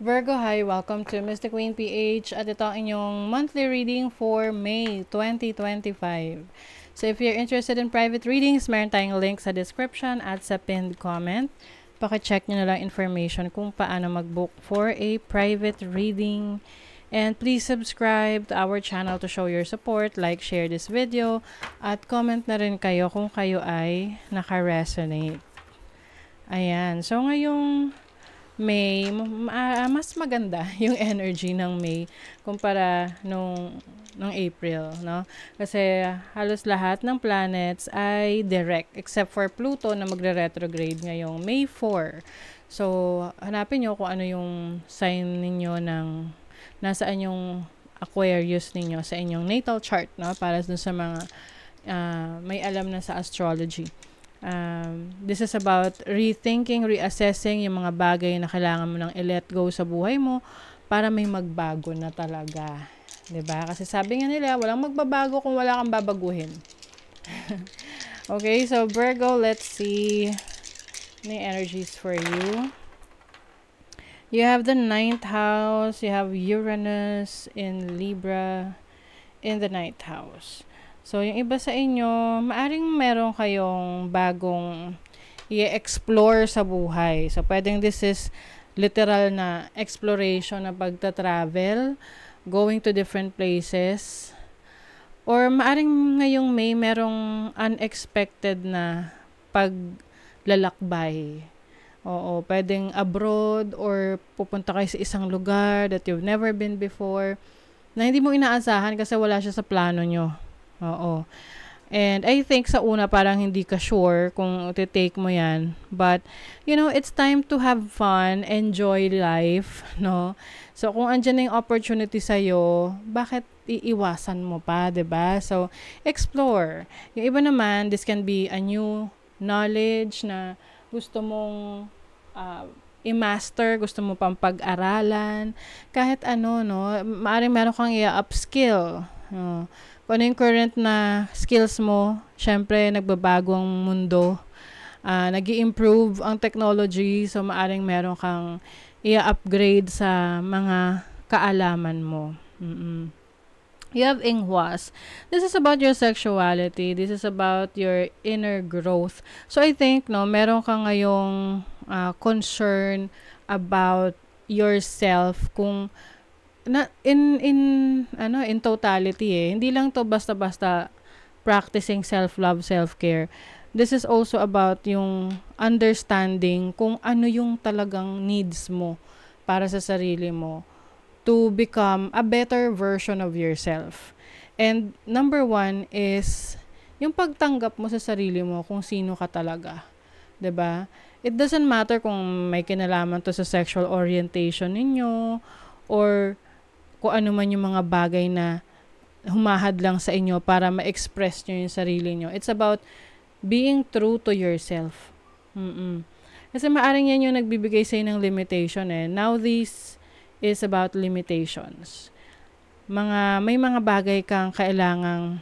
Virgo, hi! Welcome to Mystic Queen PH at ito ang inyong monthly reading for May 2025. So if you're interested in private readings, meron tayong link sa description at sa pinned comment. Paki-check nyo na lang information kung paano mag-book for a private reading. And please subscribe to our channel to show your support, like, share this video, at comment na rin kayo kung kayo ay naka-resonate. Ayan, so ngayong May, mas maganda yung energy ng May kumpara nung April, no? Kasi halos lahat ng planets ay direct except for Pluto na magre-retrograde ngayong May 4. So, hanapin nyo kung ano yung sign ninyo ng nasaan yung Aquarius ninyo sa inyong natal chart, no? Para dun sa mga may alam na sa astrology. This is about rethinking, reassessing yung mga bagay na kailangan mo nang i-let go sa buhay mo para may magbago na talaga. 'Di ba? Kasi sabi nga nila, walang magbabago kung wala kang babaguhin. Okay, so Virgo, let's see the energies for you. You have the 9th house, you have Uranus in Libra in the 9th house. So, yung iba sa inyo, maaring meron kayong bagong i-explore sa buhay. So, pwedeng this is literal na exploration na pagta-travel, going to different places. Or maaring ngayong May merong unexpected na paglalakbay. Oo, pwedeng abroad or pupunta kayo sa isang lugar that you've never been before na hindi mo inaasahan kasi wala siya sa plano nyo. Oo. And I think sa una parang hindi ka sure kung i-take mo yan. But, you know, it's time to have fun, enjoy life, no? So, kung andyan na yung opportunity sa'yo, bakit iiwasan mo pa, 'di ba? So, explore. Yung iba naman, this can be a new knowledge na gusto mong i-master, gusto mo pang pag-aralan, kahit ano, no? Maaring meron kang i-upskill, no? Kung ano yung current na skills mo, syempre nagbabago ang mundo. Nag-i-improve ang technology, so maaring meron kang i-upgrade sa mga kaalaman mo. You have Inghwas. This is about your sexuality. This is about your inner growth. So I think, no, meron ka ngayong concern about yourself kung in totality hindi lang to basta-basta practicing self-love, self-care. This is also about yung understanding kung ano yung talagang needs mo para sa sarili mo to become a better version of yourself. And number 1 is yung pagtanggap mo sa sarili mo kung sino ka talaga. 'Di ba? It doesn't matter kung may kinalaman to sa sexual orientation ninyo or kung ano man yung mga bagay na humahad lang sa inyo para ma-express nyo yung sarili nyo. It's about being true to yourself. Kasi maaring yan yung nagbibigay sa'yo ng limitation Now this is about limitations. May mga bagay kang kailangang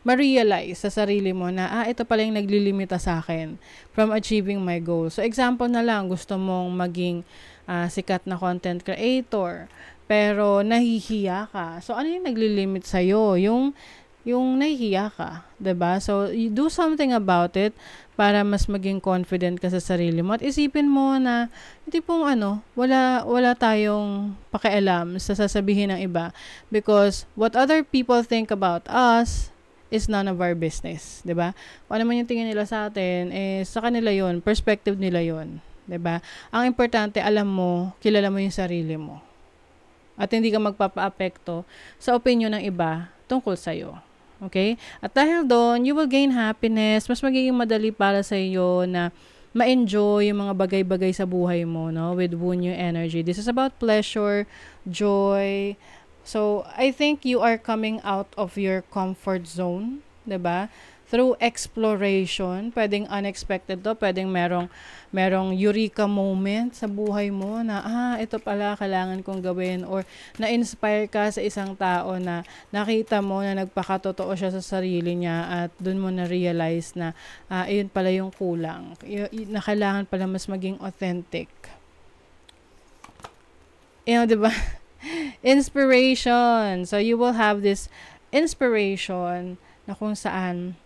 ma-realize sa sarili mo na, ito pala yung naglilimita sa akin from achieving my goal. So, example na lang, gusto mong maging sikat na content creator, pero nahihiya ka. So, ano yung naglilimit sa'yo? Yung nahihiya ka, 'di ba? So, you do something about it para mas maging confident ka sa sarili mo. At isipin mo na, hindi pong wala tayong pakialam sa sasabihin ng iba. Because what other people think about us is none of our business, 'di ba? Kung ano man yung tingin nila sa atin, sa kanila 'yon, perspective nila 'yon. 'Di ba? Ang importante, alam mo, kilala mo yung sarili mo. At hindi ka magpapa-apekto sa opinion ng iba tungkol sa iyo. Okay? At dahil doon, you will gain happiness. Mas magiging madali para sa iyo na ma-enjoy yung mga bagay-bagay sa buhay mo, no? With Wu New energy. This is about pleasure, joy. So, I think you are coming out of your comfort zone, 'di ba? Through exploration, pwedeng unexpected to, pwedeng merong eureka moment sa buhay mo na, ito pala kailangan kong gawin, or na-inspire ka sa isang tao na nakita mo na nagpakatotoo siya sa sarili niya at dun mo na-realize na, yun pala yung kulang, na kailangan pala mas maging authentic. 'di ba? Inspiration. So, you will have this inspiration na kung saan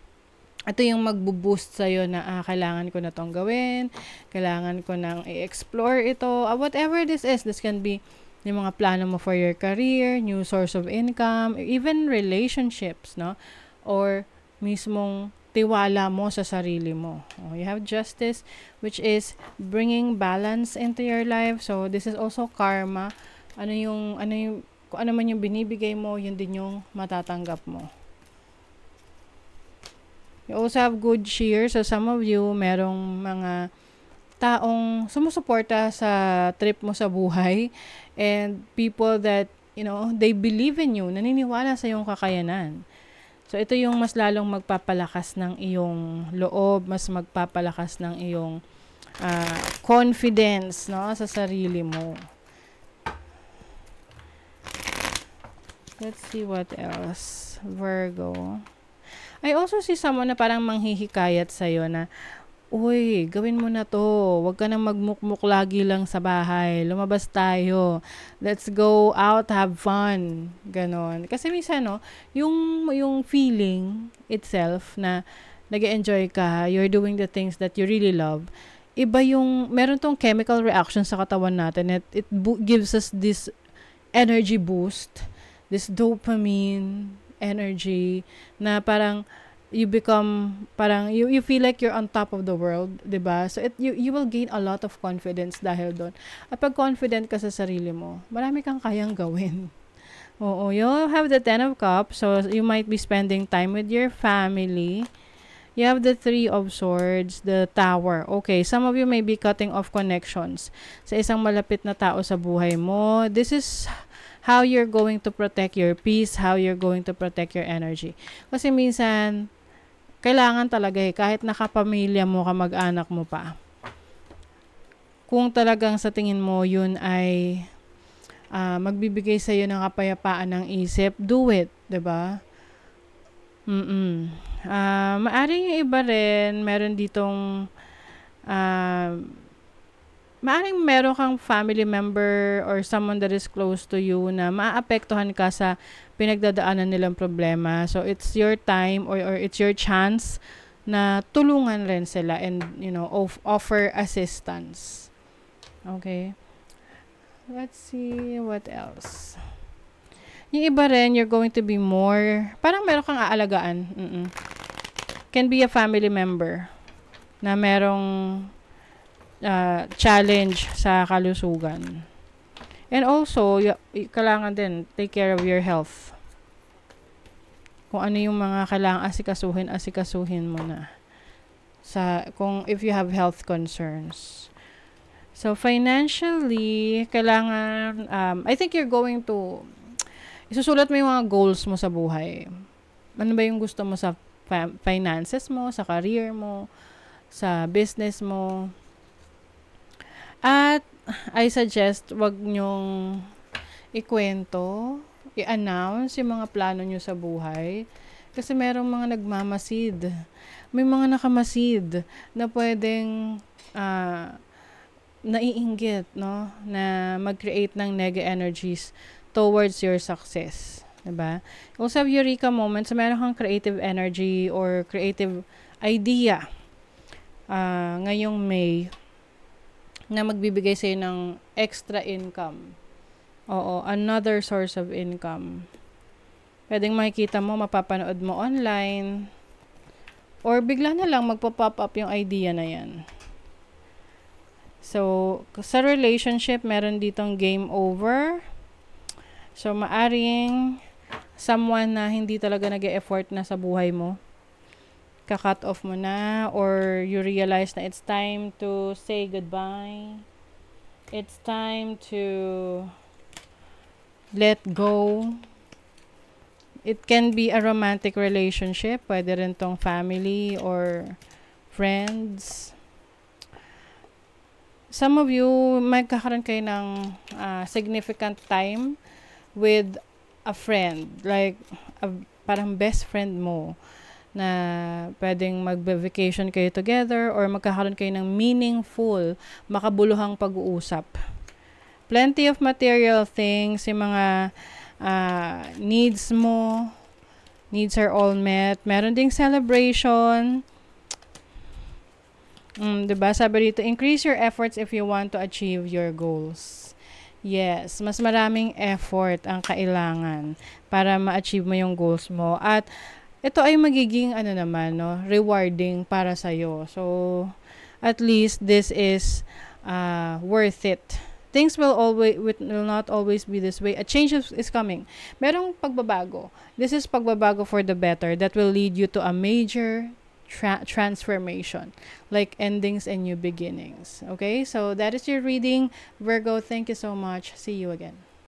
ito yung magbo-boost sa'yo na kailangan ko na tong gawin, kailangan ko nang i-explore ito, whatever this can be yung mga plano mo for your career, new source of income, even relationships, no? Or mismong tiwala mo sa sarili mo. You have justice, which is bringing balance into your life. So, this is also karma. Kung ano man yung binibigay mo, yun din yung matatanggap mo. You also have good cheer. So, some of you, merong mga taong sumusuporta sa trip mo sa buhay and people that, they believe in you, naniniwala sa iyong kakayanan. So, ito yung mas lalong magpapalakas ng iyong loob, mas magpapalakas ng iyong confidence, no, sa sarili mo. Let's see what else. Virgo. I also see someone na parang manghihikayat sa'yo na, uy, gawin mo na to. Huwag ka nang magmukmuk lagi lang sa bahay. Lumabas tayo. Let's go out, have fun. Ganon. Kasi minsan, yung feeling itself na nag-enjoy ka, you're doing the things that you really love, iba yung, meron tong chemical reaction sa katawan natin. It gives us this energy boost, this dopamine energy na parang you become you feel like you're on top of the world, 'di ba? So you will gain a lot of confidence dahil doon. At pag confident ka sa sarili mo, marami kang kayang gawin. Oo, you have the 10 of Cups, so you might be spending time with your family. You have the 3 of Swords, the Tower. Okay, some of you may be cutting off connections sa isang malapit na tao sa buhay mo. This is how you're going to protect your peace, how you're going to protect your energy. Kasi minsan, kailangan talaga kahit nakapamilya mo, kamag-anak mo pa. Kung talagang sa tingin mo, yun ay magbibigay sa'yo ng kapayapaan ng isip, do it, diba? Maaring yung iba rin, meron ditong maaring meron kang family member or someone that is close to you na maapektuhan ka sa pinagdadaanan nilang problema. So, it's your time or it's your chance na tulungan rin sila and, offer assistance. Okay? Let's see what else. Yung iba rin, you're going to be more, parang meron kang aalagaan. Can be a family member na merong challenge sa kalusugan. And also, kailangan din take care of your health. Kung ano yung mga kailangan asikasuhin mo na. If you have health concerns. So, financially, kailangan, I think you're going to, isusulat mo yung mga goals mo sa buhay. Ano ba yung gusto mo sa finances mo, sa career mo, sa business mo. At I suggest wag nyong ikwento, i-announce yung mga plano nyo sa buhay. Kasi merong mga nagmamasid. May mga nakamasid na pwedeng naiinggit, no? Na mag-create ng nega energies towards your success. Diba? Also have eureka moments, meron kang creative energy or creative idea ngayong May na magbibigay sa'yo ng extra income. Oo, another source of income. Pwedeng makikita mo, mapapanood mo online, or bigla na lang magpo-pop up yung idea na yan. So, sa relationship, meron ditong game over. So, maaring someone na hindi talaga nag-e-effort na sa buhay mo, ka-cut off mo na, or you realize na it's time to say goodbye. It's time to let go. It can be a romantic relationship, pwede rin tong family or friends. Some of you, magkakaroon kayo ng significant time with a friend, like parang best friend mo, na pwedeng mag-vacation kayo together or magkakaroon kayo ng meaningful, makabuluhang pag-uusap. plenty of material things, yung mga needs mo, needs are all met. Meron ding celebration. Diba? Sabi dito, increase your efforts if you want to achieve your goals. Yes, mas maraming effort ang kailangan para ma-achieve mo yung goals mo. At ito ay magiging rewarding para sa'yo. So, at least this is worth it. Things will not always be this way. A change is coming. Merong pagbabago. This is pagbabago for the better that will lead you to a major transformation, like endings and new beginnings. Okay, so that is your reading, Virgo. Thank you so much. See you again.